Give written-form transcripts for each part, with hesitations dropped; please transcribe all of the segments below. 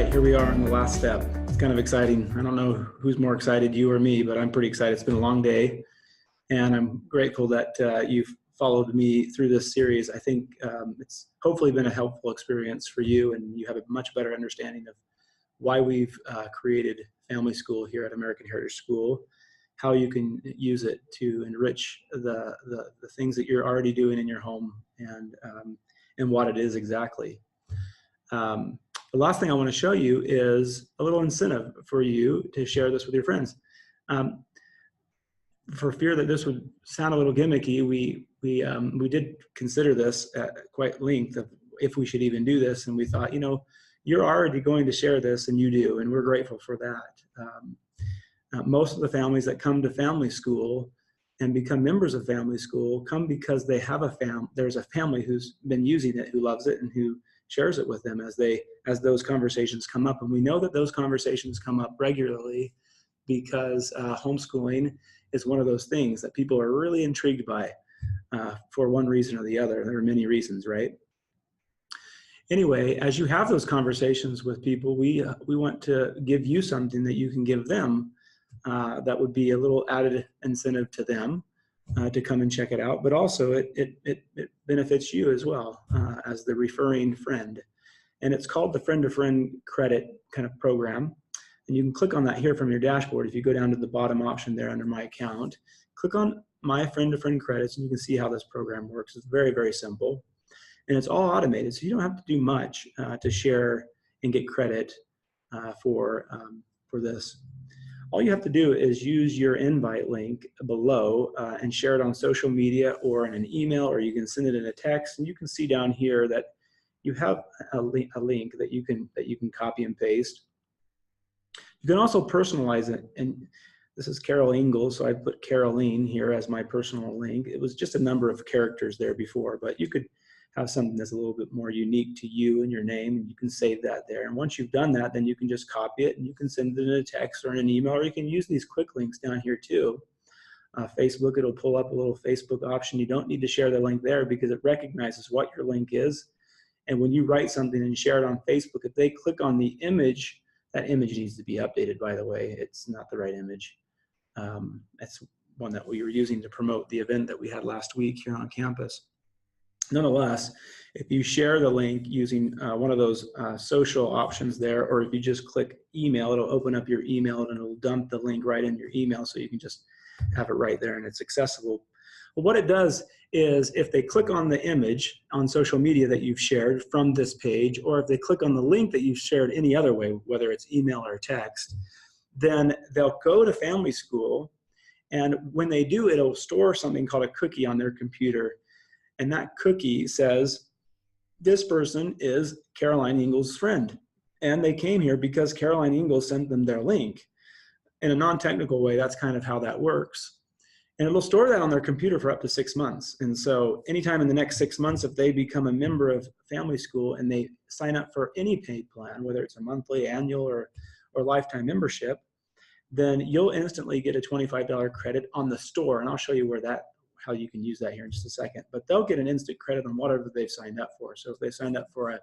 right, here we are on the last step. It's kind of exciting. I don't know who's more excited, you or me, but I'm pretty excited. It's been a long day, and I'm grateful that you've followed me through this series. I think it's hopefully been a helpful experience for you, and you have a much better understanding of why we've created Family School here at American Heritage School, how you can use it to enrich the things that you're already doing in your home, and what it is exactly. The last thing I want to show you is a little incentive for you to share this with your friends. For fear that this would sound a little gimmicky, we did consider this at quite length of if we should even do this, and we thought, you know, you're already going to share this, and you do, and we're grateful for that. Most of the families that come to Family School and become members of Family School come because they have there's a family who's been using it, who loves it, and who shares it with them as those conversations come up. And we know that those conversations come up regularly because homeschooling is one of those things that people are really intrigued by for one reason or the other. There are many reasons, right? Anyway, as you have those conversations with people, we want to give you something that you can give them that would be a little added incentive to them to come and check it out, but also it benefits you as well as the referring friend. And it's called the friend-to-friend credit kind of program. And you can click on that here from your dashboard. If you go down to the bottom option there under My Account, click on My Friend-to-Friend Credits, and you can see how this program works. It's very, very simple. And it's all automated, so you don't have to do much to share and get credit for this. All you have to do is use your invite link below and share it on social media or in an email, or you can send it in a text. And you can see down here that you have a link that you can copy and paste. You can also personalize it. And this is Carol Ingalls, so I put Caroline here as my personal link. It was just a number of characters there before, but you could have something that's a little bit more unique to you and your name, and you can save that there. And once you've done that, then you can just copy it and you can send it in a text or in an email, or you can use these quick links down here too. Facebook, it'll pull up a little Facebook option. You don't need to share the link there because it recognizes what your link is. And when you write something and share it on Facebook, if they click on the image, that image needs to be updated, by the way. It's not the right image. It's one that we were using to promote the event that we had last week here on campus. Nonetheless, if you share the link using one of those social options there, or if you just click email, it'll open up your email and it'll dump the link right in your email, so you can just have it right there and it's accessible. But what it does is if they click on the image on social media that you've shared from this page, or if they click on the link that you've shared any other way, whether it's email or text, then they'll go to Family School, and when they do, it'll store something called a cookie on their computer. And that cookie says, this person is Caroline Ingalls' friend. And they came here because Caroline Ingalls sent them their link. In a non-technical way, that's kind of how that works. And it'll store that on their computer for up to 6 months. And so anytime in the next 6 months, if they become a member of Family School and they sign up for any paid plan, whether it's a monthly, annual, or lifetime membership, then you'll instantly get a $25 credit on the store. And I'll show you how you can use that here in just a second, but they'll get an instant credit on whatever they've signed up for. So if they signed up for a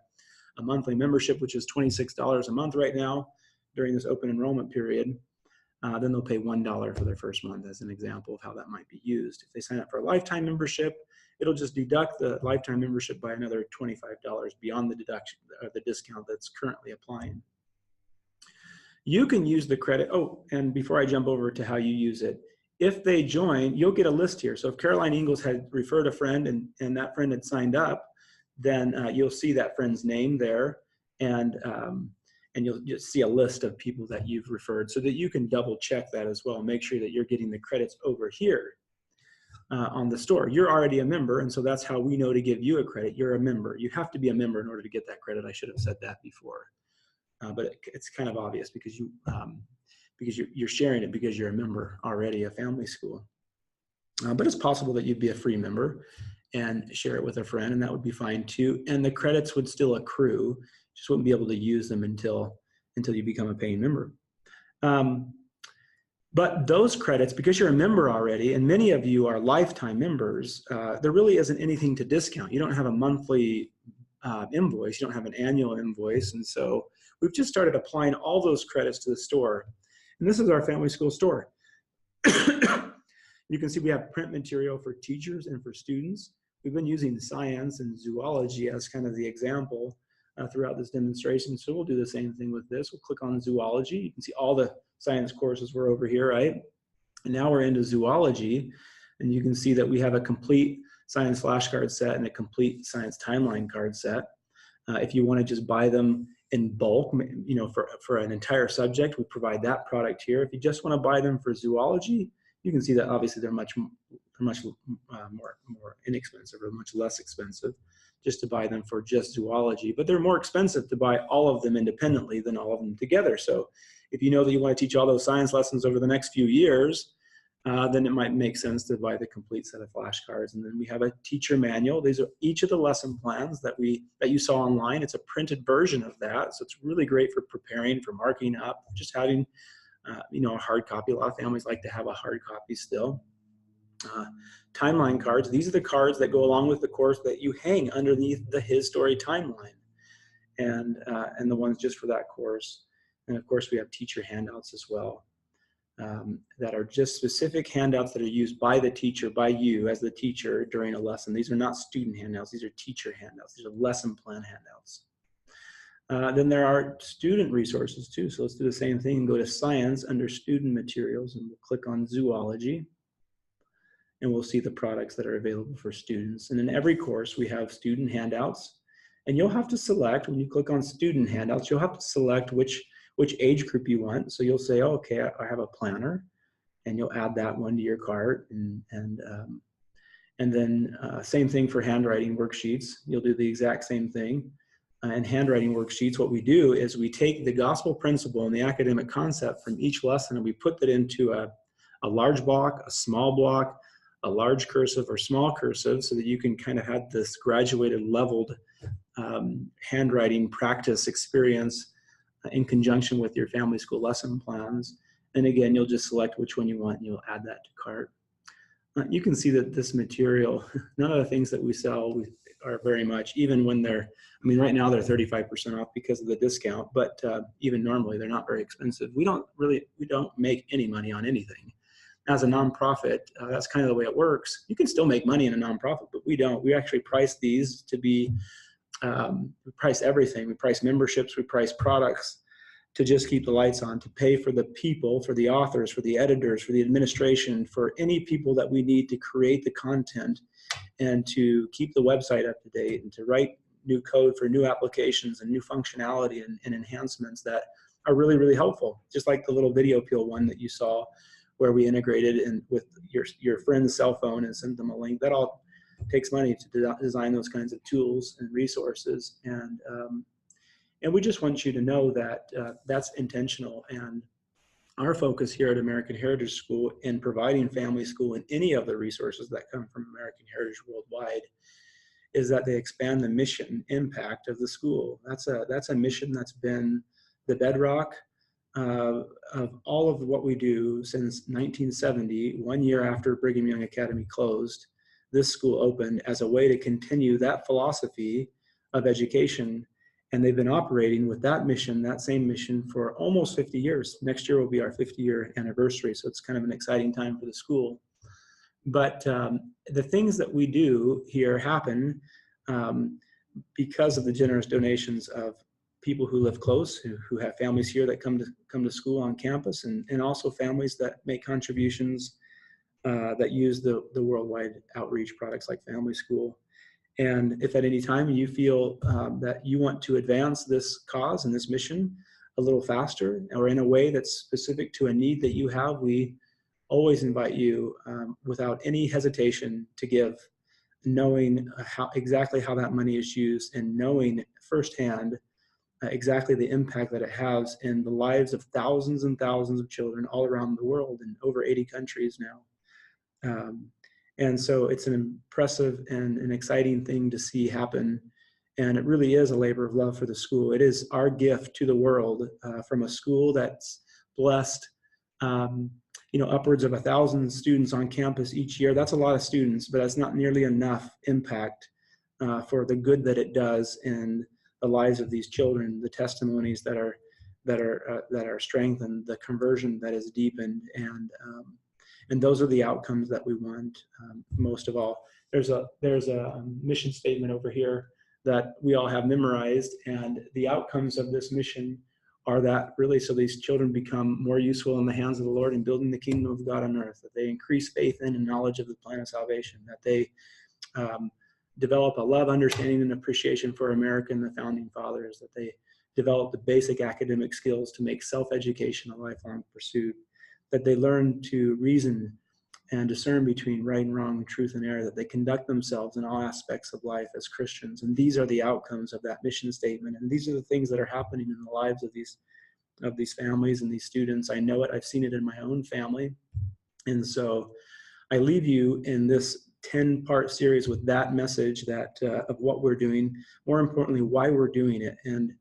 monthly membership, which is $26 a month right now during this open enrollment period, then they'll pay $1 for their first month as an example of how that might be used. If they sign up for a lifetime membership, it'll just deduct the lifetime membership by another $25 beyond the deduction or the discount that's currently applying. You can use the credit. Oh, and before I jump over to how you use it, if they join, you'll get a list here. So if Caroline Ingalls had referred a friend and that friend had signed up, then you'll see that friend's name there, and you'll just see a list of people that you've referred, so that you can double check that as well. Make sure that you're getting the credits over here on the store. You're already a member, and so that's how we know to give you a credit. You're a member. You have to be a member in order to get that credit. I should have said that before, but it's kind of obvious because you're sharing it because you're a member already of Family School. But it's possible that you'd be a free member and share it with a friend, and that would be fine too. And the credits would still accrue, just wouldn't be able to use them until you become a paying member. But those credits, because you're a member already, and many of you are lifetime members, there really isn't anything to discount. You don't have a monthly invoice, you don't have an annual invoice, and so we've just started applying all those credits to the store. And this is our family school store. You can see we have print material for teachers and for students. We've been using science and zoology as kind of the example throughout this demonstration. So we'll do the same thing with this. We'll click on zoology. You can see all the science courses were over here, right? And now we're into zoology. And you can see that we have a complete science flashcard set and a complete science timeline card set. If you want to just buy them in bulk, you know, for an entire subject, we provide that product here. If you just want to buy them for zoology, you can see that obviously they're much more inexpensive, or much less expensive just to buy them for just zoology, but they're more expensive to buy all of them independently than all of them together. So if you know that you want to teach all those science lessons over the next few years, then it might make sense to buy the complete set of flashcards. And then we have a teacher manual. These are each of the lesson plans that you saw online. It's a printed version of that, so it's really great for preparing, for marking up, just having you know, a hard copy. A lot of families like to have a hard copy still. Timeline cards. These are the cards that go along with the course that you hang underneath the His Story timeline, and the ones just for that course. And of course, we have teacher handouts as well. That are just specific handouts that are used by the teacher, by you as the teacher during a lesson. These are not student handouts, these are teacher handouts. These are lesson plan handouts. Then there are student resources too. So let's do the same thing. Go to science under student materials, and we'll click on zoology, and we'll see the products that are available for students. And in every course, we have student handouts, and you'll have to select, when you click on student handouts, you'll have to select which age group you want. So you'll say, oh, okay, I have a planner, and you'll add that one to your cart. And then same thing for handwriting worksheets. You'll do the exact same thing. And handwriting worksheets, what we do is we take the gospel principle and the academic concept from each lesson, and we put that into a large block, a small block, a large cursive or small cursive, so that you can kind of have this graduated, leveled handwriting practice experience in conjunction with your family school lesson plans. And again, you'll just select which one you want, and you'll add that to cart. You can see that this material, none of the things that we sell are very much, even when they're, I mean, right now they're 35% off because of the discount, but even normally they're not very expensive. We don't make any money on anything. As a nonprofit, that's kind of the way it works. You can still make money in a nonprofit, but we don't. We actually price these to be, we price everything. We price memberships, we price products to just keep the lights on, to pay for the people, for the authors, for the editors, for the administration, for any people that we need to create the content and to keep the website up to date and to write new code for new applications and new functionality and enhancements that are really, really helpful. Just like the little Video Peel one that you saw, where we integrated in with your friend's cell phone and sent them a link. That all takes money to design those kinds of tools and resources. And we just want you to know that that's intentional. And our focus here at American Heritage School in providing family school and any of the resources that come from American Heritage Worldwide is that they expand the mission impact of the school. That's a mission that's been the bedrock of all of what we do since 1970, 1 year after Brigham Young Academy closed. This school opened as a way to continue that philosophy of education. And they've been operating with that mission, that same mission, for almost 50 years. Next year will be our 50-year anniversary, so it's kind of an exciting time for the school. But the things that we do here happen because of the generous donations of people who live close, who have families here that come to school on campus, and also families that make contributions that use the worldwide outreach products like Family School. And if at any time you feel that you want to advance this cause and this mission a little faster, or in a way that's specific to a need that you have, we always invite you without any hesitation to give, knowing exactly how that money is used and knowing firsthand exactly the impact that it has in the lives of thousands and thousands of children all around the world in over 80 countries now. And so it's an impressive and an exciting thing to see happen. And it really is a labor of love for the school. It is our gift to the world from a school that's blessed, upwards of 1,000 students on campus each year. That's a lot of students, but that's not nearly enough impact for the good that it does and the lives of these children, the testimonies that are strengthened, the conversion that is deepened, and those are the outcomes that we want most of all. There's a mission statement over here that we all have memorized, and the outcomes of this mission are that really so these children become more useful in the hands of the Lord in building the kingdom of God on earth, that they increase faith in and knowledge of the plan of salvation, that they develop a love, understanding, and appreciation for America and the founding fathers, that they develop the basic academic skills to make self-education a lifelong pursuit, that they learn to reason and discern between right and wrong, truth and error, that they conduct themselves in all aspects of life as Christians. And these are the outcomes of that mission statement. And these are the things that are happening in the lives of these families and these students. I know it. I've seen it in my own family. And so I leave you in this 10-part series with that message that of what we're doing, more importantly, why we're doing it. And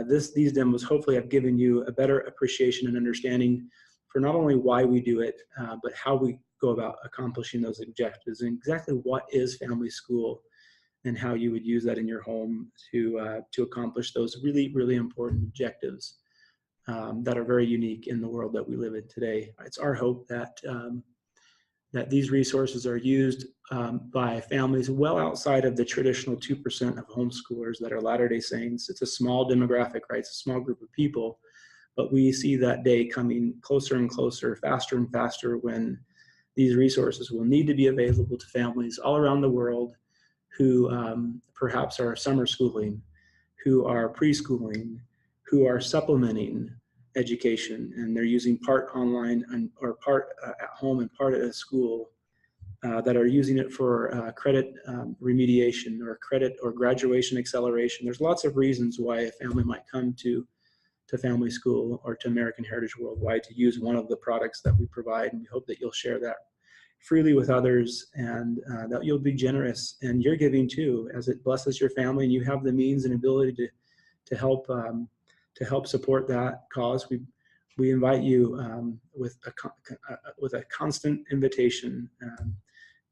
these demos hopefully have given you a better appreciation and understanding for not only why we do it, but how we go about accomplishing those objectives, and exactly what is family school and how you would use that in your home to accomplish those really, really important objectives that are very unique in the world that we live in today. It's our hope that that these resources are used by families well outside of the traditional 2% of homeschoolers that are Latter-day Saints. It's a small demographic, right? It's a small group of people. But we see that day coming closer and closer, faster and faster, when these resources will need to be available to families all around the world who perhaps are summer schooling, who are preschooling, who are supplementing education, and they're using part online or part at home and part at a school, that are using it for credit remediation or credit or graduation acceleration. There's lots of reasons why a family might come to Family School or to American Heritage Worldwide to use one of the products that we provide. And we hope that you'll share that freely with others, and that you'll be generous in your giving too, as it blesses your family and you have the means and ability to help support that cause. We invite you with a constant invitation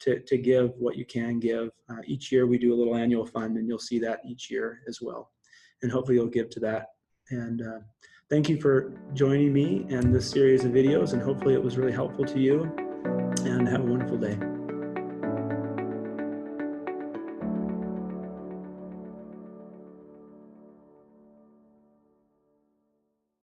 to give what you can give. Each year we do a little annual fund, and you'll see that each year as well. And hopefully you'll give to that. And thank you for joining me in this series of videos, and hopefully it was really helpful to you, and have a wonderful day.